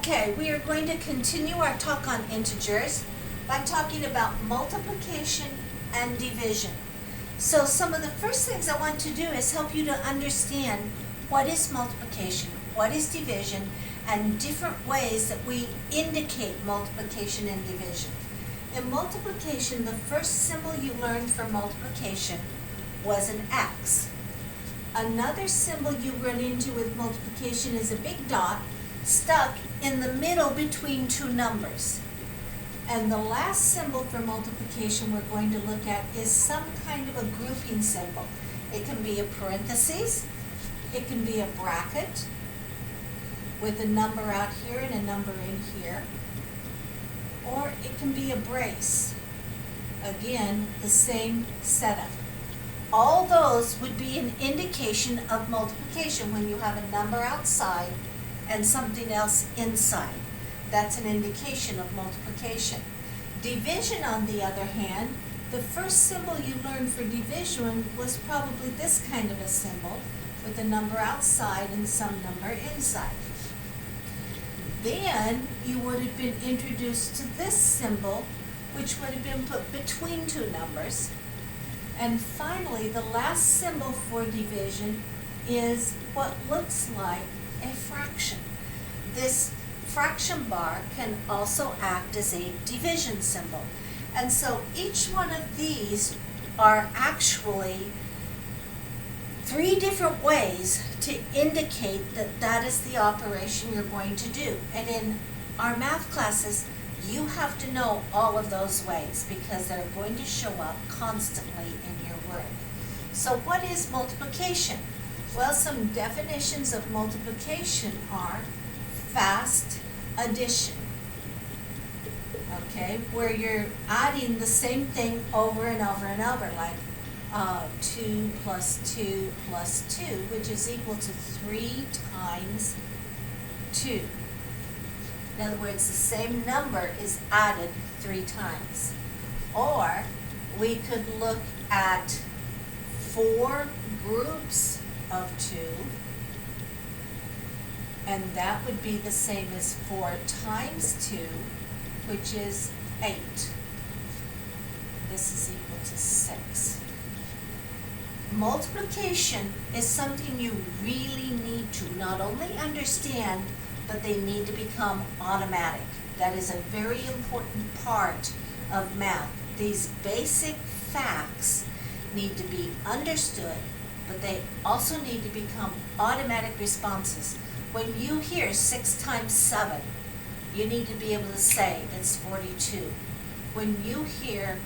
Okay, we are going to continue our talk on integers by talking about multiplication and division. So some of the first things I want to do is help you to understand what is multiplication, what is division, and different ways that we indicate multiplication and division. In multiplication, the first symbol you learned for multiplication was an X. Another symbol you run into with multiplication is a big dot stuck in the middle between two numbers. And the last symbol for multiplication we're going to look at is some kind of a grouping symbol. It can be a parentheses, it can be a bracket with a number out here and a number in here, or it can be a brace. Again, the same setup. All those would be an indication of multiplication when you have a number outside and something else inside. That's an indication of multiplication. Division, on the other hand, the first symbol you learned for division was probably this kind of a symbol with a number outside and some number inside. Then you would have been introduced to this symbol, which would have been put between two numbers. And finally, the last symbol for division is what looks like a fraction. This fraction bar can also act as a division symbol. And so each one of these are actually three different ways to indicate that that is the operation you're going to do. And in our math classes, you have to know all of those ways because they're going to show up constantly in your work. So what is multiplication? Well, some definitions of multiplication are fast addition, okay, where you're adding the same thing over and over and over, like 2 plus 2 plus 2, which is equal to 3 times 2. In other words, the same number is added 3 times. Or we could look at 4 groups of 2, and that would be the same as 4 times 2, which is 8. This is equal to 6. Multiplication is something you really need to not only understand, but they need to become automatic. That is a very important part of math. These basic facts need to be understood, but they also need to become automatic responses. When you hear 6 times 7, you need to be able to say it's 42. When you hear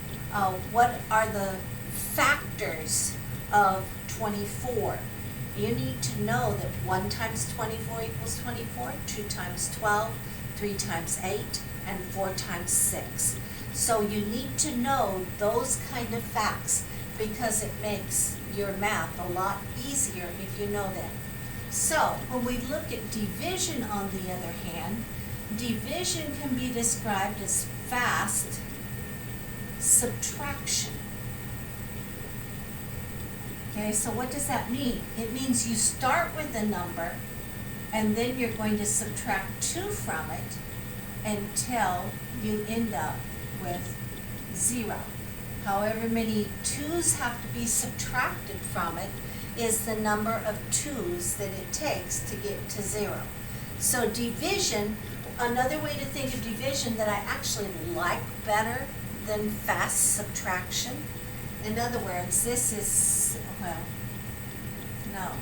what are the factors of 24, you need to know that 1 times 24 equals 24, 2 times 12, 3 times 8, and 4 times 6. So you need to know those kind of facts because it makes your math a lot easier if you know them. So when we look at division, on the other hand, division can be described as fast subtraction. Okay, so what does that mean? It means you start with a number and then you're going to subtract 2 from it until you end up with 0. However many 2's have to be subtracted from it is the number of 2's that it takes to get to 0. So division, another way to think of division that I actually like better than fast subtraction, in other words, this is, well, no,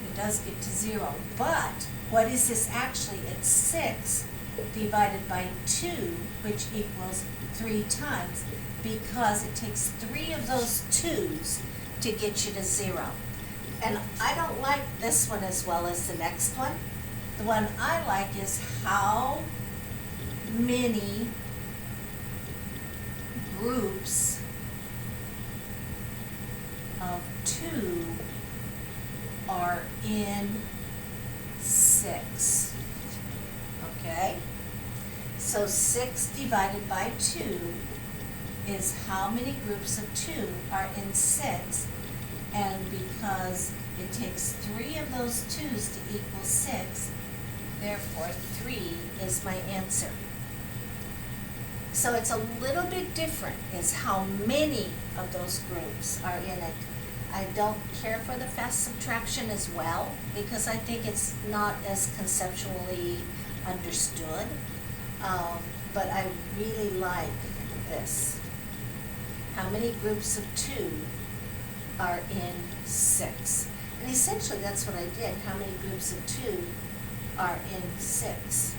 it does get to 0, but what is this actually? It's 6 divided by 2, which equals 3 times, because it takes 3 of those 2's to get you to 0. And I don't like this one as well as the next one. The one I like is how many groups of 2 are in 6. Okay? So 6 divided by 2 is how many groups of 2 are in 6, and because it takes 3 of those 2's to equal 6, Therefore, 3 is my answer. So it's a little bit different is how many of those groups are in it. I don't care for the fast subtraction as well because I think it's not as conceptually understood. But I really like this. How many groups of 2 are in 6? And essentially that's what I did. How many groups of 2 are in 6?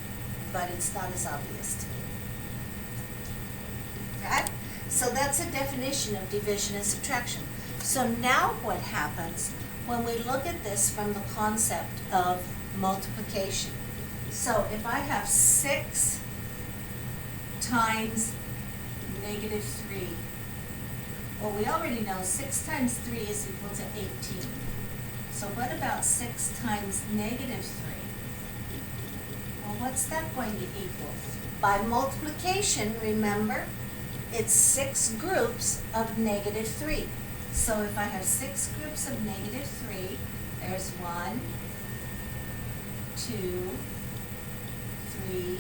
But it's not as obvious to me. Okay? So that's a definition of division and subtraction. So now what happens when we look at this from the concept of multiplication? So if I have 6 times negative 3, well, we already know 6 times 3 is equal to 18. So what about 6 times negative 3? Well, what's that going to equal? By multiplication, remember, it's 6 groups of negative 3. So if I have 6 groups of negative 3, there's 1, 2, 3,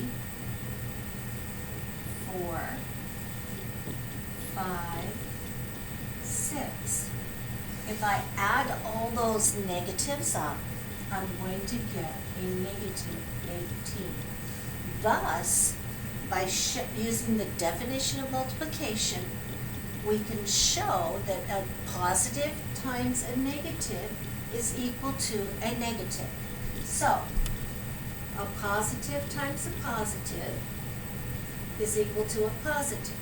4, 5, 6. If I add all those negatives up, I'm going to get a negative 18. Thus, by using the definition of multiplication, we can show that a positive times a negative is equal to a negative. So, a positive times a positive is equal to a positive.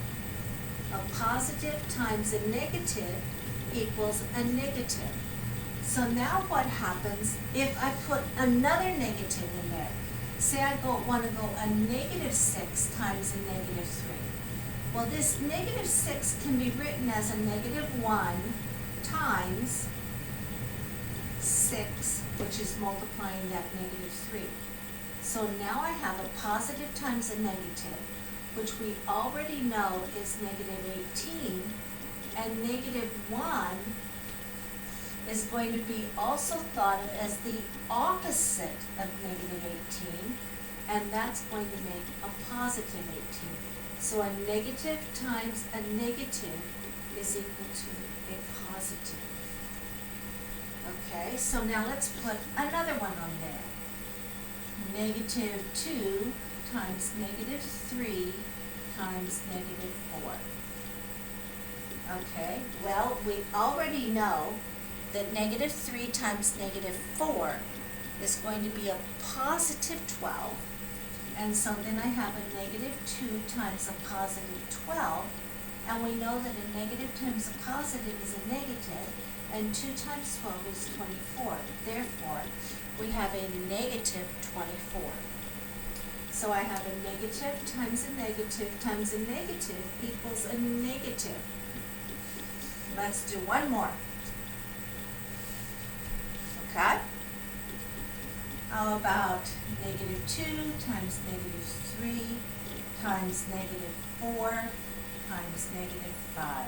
A positive times a negative equals a negative. So now what happens if I put another negative in there? Say I want to go a negative 6 times a negative 3. Well, this negative 6 can be written as a negative 1 times 6, which is multiplying that negative 3. So now I have a positive times a negative, which we already know is negative 18, and negative 1 is going to be also thought of as the opposite of negative 18, and that's going to make a positive 18. So a negative times a negative is equal to a positive. Okay, so now let's put another one on there. Negative 2 times negative 3 times negative 4. Okay, well, we already know that negative 3 times negative 4 is going to be a positive 12. And so then I have a negative 2 times a positive 12. And we know that a negative times a positive is a negative, and 2 times 12 is 24. Therefore, we have a negative 24. So I have a negative times a negative equals a negative. Let's do one more. Okay? How about negative 2 times negative 3 times negative 4 times negative 5?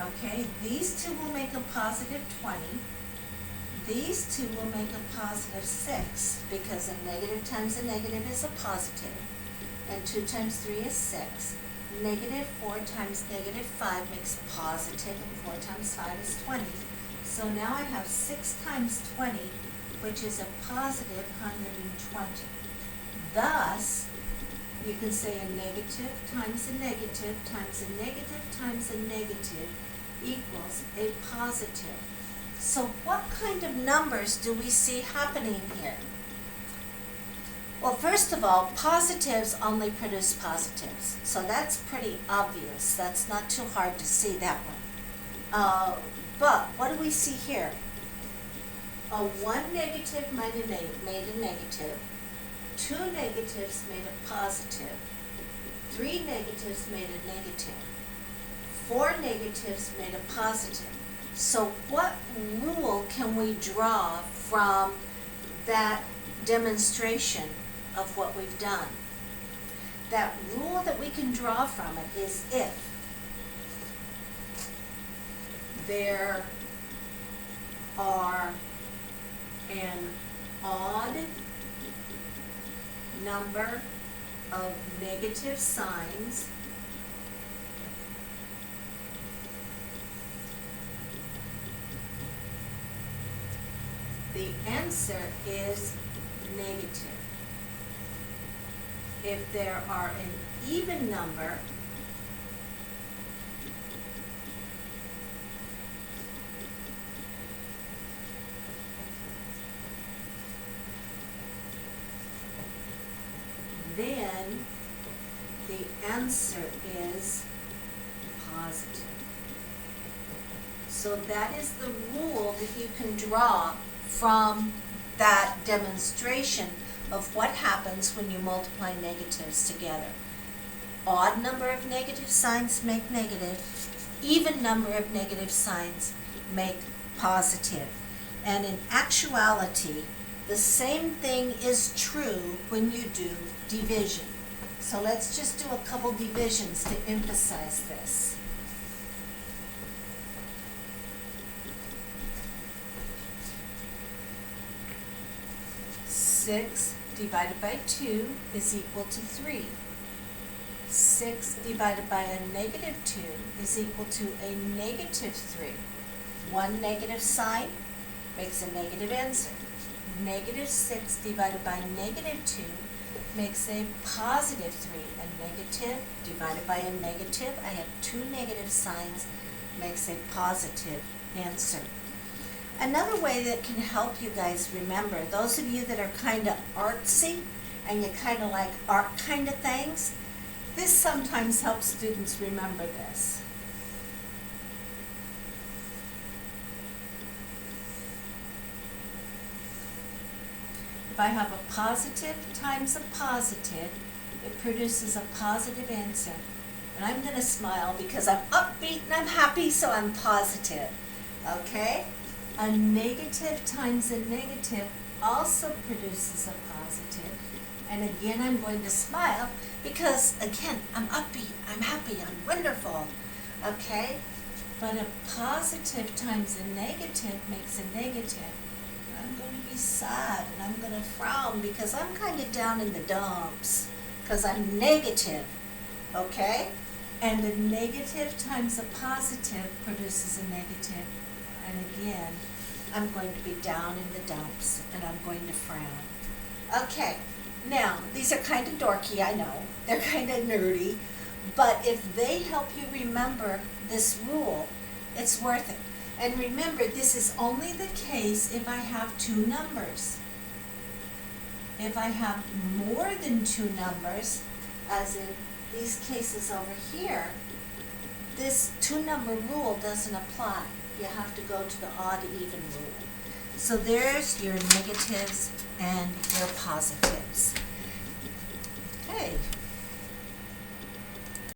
Okay, these two will make a positive 20. These two will make a positive 6 because a negative times a negative is a positive, and 2 times 3 is 6. Negative 4 times negative 5 makes a positive, and 4 times 5 is 20. So now I have 6 times 20, which is a positive 120. Thus, you can say a negative times a negative times a negative times a negative equals a positive. So what kind of numbers do we see happening here? Well, first of all, positives only produce positives. So that's pretty obvious. That's not too hard to see that one. But what do we see here? A 1 negative made a negative. 2 negatives made a positive. 3 negatives made a negative. 4 negatives made a positive. So what rule can we draw from that demonstration of what we've done? That rule that we can draw from it is if there are an odd number of negative signs the answer is negative. If there are an even number then the answer is positive. So that is the rule that you can draw from that demonstration of what happens when you multiply negatives together. Odd number of negative signs make negative, even number of negative signs make positive. And in actuality, the same thing is true when you do division. So let's just do a couple divisions to emphasize this. 6 divided by 2 is equal to 3. 6 divided by a negative 2 is equal to a negative 3. One negative sign makes a negative answer. Negative 6 divided by negative 2 makes a positive 3. A negative divided by a negative, I have two negative signs, makes a positive answer. Another way that can help you guys remember, those of you that are kind of artsy and you kind of like art kind of things, this sometimes helps students remember this. If I have a positive times a positive, it produces a positive answer. And I'm going to smile because I'm upbeat and I'm happy, so I'm positive. Okay? A negative times a negative also produces a positive. And again, I'm going to smile because, again, I'm upbeat, I'm happy, I'm wonderful. Okay? But a positive times a negative makes a negative. I'm going to be sad and I'm going to frown because I'm kind of down in the dumps because I'm negative. Okay? And a negative times a positive produces a negative. And again, I'm going to be down in the dumps and I'm going to frown. Okay, now these are kind of dorky, I know. They're kind of nerdy, but if they help you remember this rule, it's worth it. And remember, this is only the case if I have two numbers. If I have more than two numbers, as in these cases over here, this two-number rule doesn't apply. You have to go to the odd-even rule. So there's your negatives and your positives. Okay.